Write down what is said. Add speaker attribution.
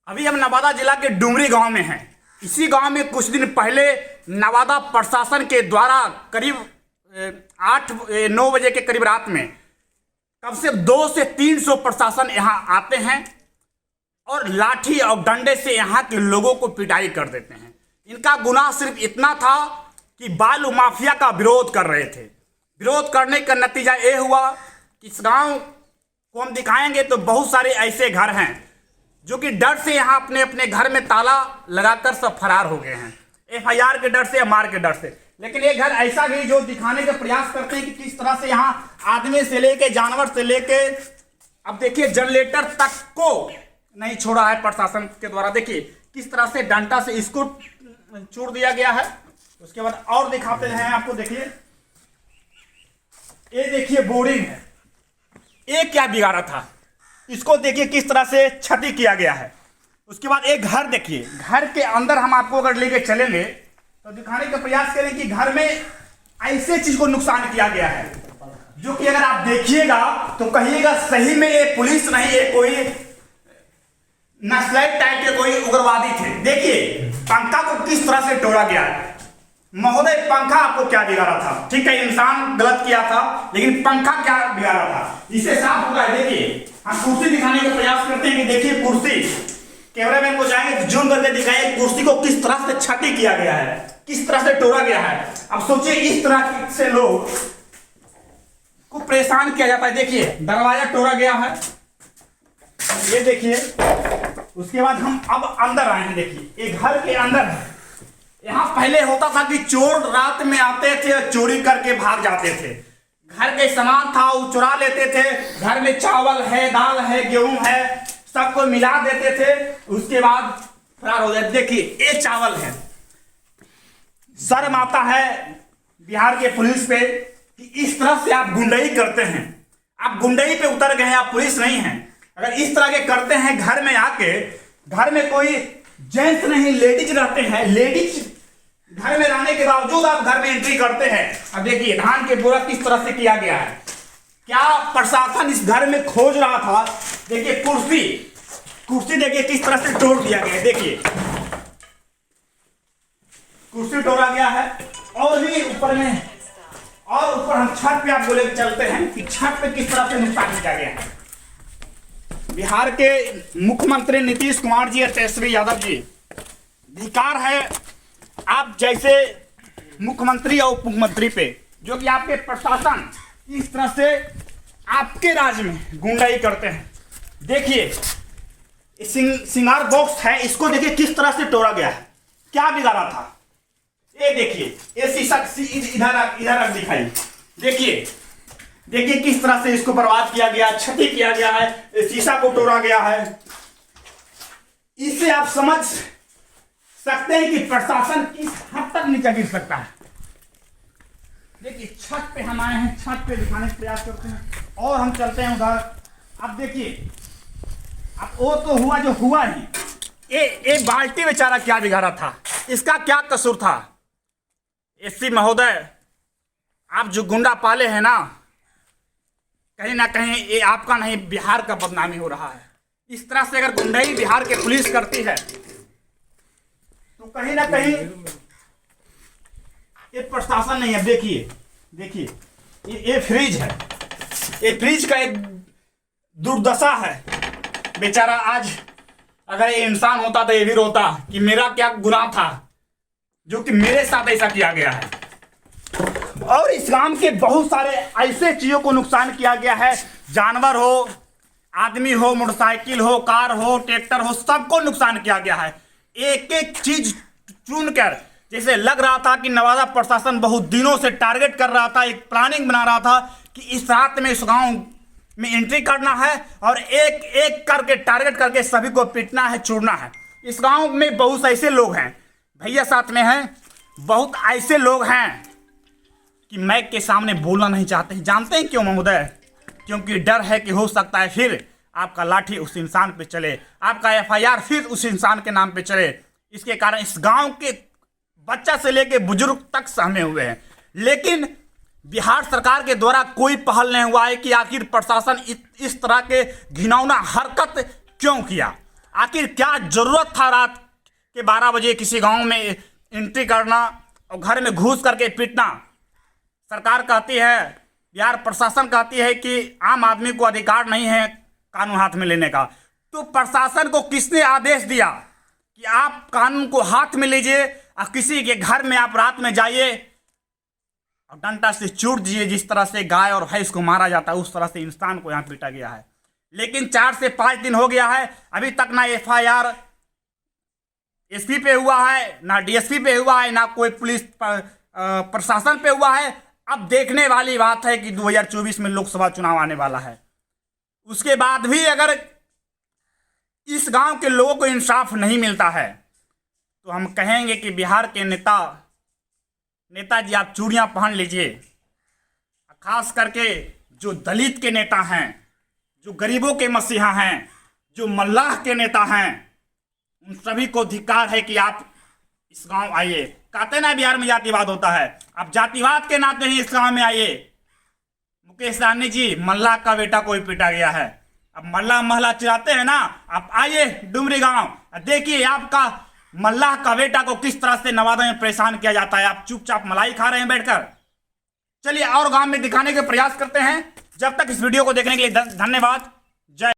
Speaker 1: अभी हम नवादा जिला के डुमरी गांव में हैं। इसी गांव में कुछ दिन पहले नवादा प्रशासन के द्वारा करीब 8-9 बजे के करीब रात में कम से 200 से 300 प्रशासन यहाँ आते हैं और लाठी और डंडे से यहाँ के लोगों को पिटाई कर देते हैं। इनका गुनाह सिर्फ इतना था कि बालू माफिया का विरोध कर रहे थे। विरोध करने का नतीजा ये हुआ कि इस गांव को हम दिखाएंगे तो बहुत सारे ऐसे घर हैं जो कि डर से यहाँ अपने अपने घर में ताला लगाकर सब फरार हो गए हैं, FIR के डर से या मार के डर से। लेकिन ये घर ऐसा भी जो दिखाने का प्रयास करते हैं कि किस तरह से यहाँ आदमी से लेके जानवर से लेके अब देखिए जनरेटर तक को नहीं छोड़ा है प्रशासन के द्वारा। देखिए किस तरह से डंडा से इसको चूर दिया गया है। उसके बाद और दिखाते हैं आपको। देखिए ये देखिए बोरिंग है, ये क्या बिगाड़ा था, इसको देखिए किस तरह से क्षति किया गया है। उसके बाद एक घर देखिए, घर के अंदर हम आपको अगर लेके चलेंगे तो दिखाने का प्रयास करें कि घर में ऐसे चीज को नुकसान किया गया है जो कि अगर आप देखिएगा तो कहिएगा सही में ये पुलिस नहीं, ये कोई नक्सलाइट टाइप के कोई उग्रवादी थे। देखिए पंखा को किस तरह से तोड़ा गया है। महोदय पंखा आपको क्या बिगाड़ा था? ठीक है इंसान गलत किया था, लेकिन पंखा क्या बिगाड़ा था? इसे साफ होगा। देखिए हम कुर्सी दिखाने का प्रयास करते हैं कि देखिए कुर्सी, कैमरामैन को जाएंगे तो जूम करके दिखाएं कुर्सी को किस तरह से क्षति किया गया है, किस तरह से तोड़ा गया है। अब सोचिए इस तरह से लोग को परेशान किया जाता है। देखिए दरवाजा तोड़ा गया है, ये देखिए। उसके बाद हम अब अंदर आए हैं। देखिए एक घर के अंदर है। यहाँ पहले होता था कि चोर रात में आते थे और चोरी करके भाग जाते थे। घर के सामान था वो चुरा लेते थे। घर में चावल है, दाल है, गेहूं है, सबको मिला देते थे। उसके बाद फरार हो जाते। देखिए ये चावल है। शर्म आता है बिहार के पुलिस पे कि इस तरह से आप गुंडई करते हैं। आप गुंडई पे उतर गए हैं, आप पुलिस नहीं हैं। अगर इस तरह के करते हैं घर में आके, घर में कोई जेंट्स नहीं लेडीज रहते हैं, लेडीज घर में रहने के बावजूद आप घर में एंट्री करते हैं। अब देखिए धान के बोरा किस तरह से किया गया है। क्या प्रशासन इस घर में खोज रहा था? देखिए कुर्सी देखिए किस तरह से तोड़ दिया गया है। देखिए कुर्सी तोड़ा गया है। और भी ऊपर में और ऊपर हम छत पे आप बोले चलते हैं कि छत पे किस तरह से नुकसान किया गया है। बिहार के मुख्यमंत्री नीतीश कुमार जी और तेजस्वी यादव जी, अधिकार है आप जैसे मुख्यमंत्री और उप मुख्यमंत्री पे जो कि आपके प्रशासन इस तरह से आपके राज्य में गुंडाई करते हैं। देखिए सिंगार बॉक्स है, इसको देखिए किस तरह से तोड़ा गया है, क्या बिगाड़ा था। ये देखिए ये शीशा इधर दिखाई। देखिए किस तरह से इसको बर्बाद किया गया, क्षति किया गया है, शीशा को तोड़ा गया है। इससे आप समझ सकते हैं कि प्रशासन किस हद तक नीचे गिर सकता है। देखिए छत पे हम आए हैं, छत पे दिखाने का प्रयास करते हैं और हम चलते हैं उधर। अब देखिए अब वो तो हुआ जो हुआ ही। ये बाल्टी बेचारा क्या बिगाड़ा था, इसका क्या कसूर था? एसपी महोदय आप जो गुंडा पाले हैं ना कहीं ये आपका नहीं बिहार का बदनामी हो रहा है। इस तरह से अगर गुंडाई बिहार के पुलिस करती है तो कहीं ना कहीं ये प्रशासन नहीं है। देखिए ये फ्रिज है, ये फ्रिज का एक दुर्दशा है। बेचारा आज अगर ये इंसान होता तो ये भी रोता कि मेरा क्या गुनाह था जो कि मेरे साथ ऐसा किया गया है। और इस गांव के बहुत सारे ऐसे चीजों को नुकसान किया गया है। जानवर हो, आदमी हो, मोटरसाइकिल हो, कार हो, ट्रैक्टर हो, सबको नुकसान किया गया है। एक एक चीज चुनकर जैसे लग रहा था कि नवादा प्रशासन बहुत दिनों से टारगेट कर रहा था, एक प्लानिंग बना रहा था कि इस रात में इस गांव में एंट्री करना है और एक एक करके टारगेट करके सभी को पीटना है, चूरना है। इस गांव में बहुत ऐसे लोग हैं, भैया साथ में हैं, बहुत ऐसे लोग हैं कि मैक के सामने बोलना नहीं चाहते हैं। जानते हैं क्यों महोदय? क्योंकि डर है कि हो सकता है फिर आपका लाठी उस इंसान पे चले, आपका FIR फिर उस इंसान के नाम पे चले। इसके कारण इस गांव के बच्चा से लेके बुजुर्ग तक सहमे हुए हैं। लेकिन बिहार सरकार के द्वारा कोई पहल नहीं हुआ है कि आखिर प्रशासन इस तरह के घिनौना हरकत क्यों किया। आखिर क्या जरूरत था रात के 12 बजे किसी गांव में एंट्री करना और घर में घुस करके पीटना? सरकार कहती है, बिहार प्रशासन कहती है कि आम आदमी को अधिकार नहीं है कानून हाथ में लेने का। तो प्रशासन को किसने आदेश दिया कि आप कानून को हाथ में लीजिए और किसी के घर में आप रात में जाइए और डंडा से चूट दीजिए? जिस तरह से गाय और भैंस को मारा जाता है उस तरह से इंसान को यहाँ पीटा गया है। लेकिन 4 से 5 दिन हो गया है, अभी तक ना FIR SP पे हुआ है, ना DSP पे हुआ है, ना कोई पुलिस प्रशासन पे हुआ है। अब देखने वाली बात है कि 2024 में लोकसभा चुनाव आने वाला है, उसके बाद भी अगर इस गांव के लोगों को इंसाफ नहीं मिलता है तो हम कहेंगे कि बिहार के नेताजी आप चूड़ियां पहन लीजिए। खास करके जो दलित के नेता हैं, जो गरीबों के मसीहा हैं, जो मल्लाह के नेता हैं, उन सभी को धिक्कार है कि आप इस गांव आइए। कहते ना बिहार में जातिवाद होता है, आप जातिवाद के नाते ही इस गांव में आइए। मुकेश सहनी जी, मल्लाह का बेटा कोई पीटा गया है, अब मल्लाह महला चिल्लाते हैं ना, आप आइए डुमरी गांव, देखिए आपका मल्लाह का बेटा को किस तरह से नवादा में परेशान किया जाता है। आप चुपचाप मलाई खा रहे हैं बैठकर। चलिए और गांव में दिखाने के प्रयास करते हैं। जब तक इस वीडियो को देखने के लिए धन्यवाद।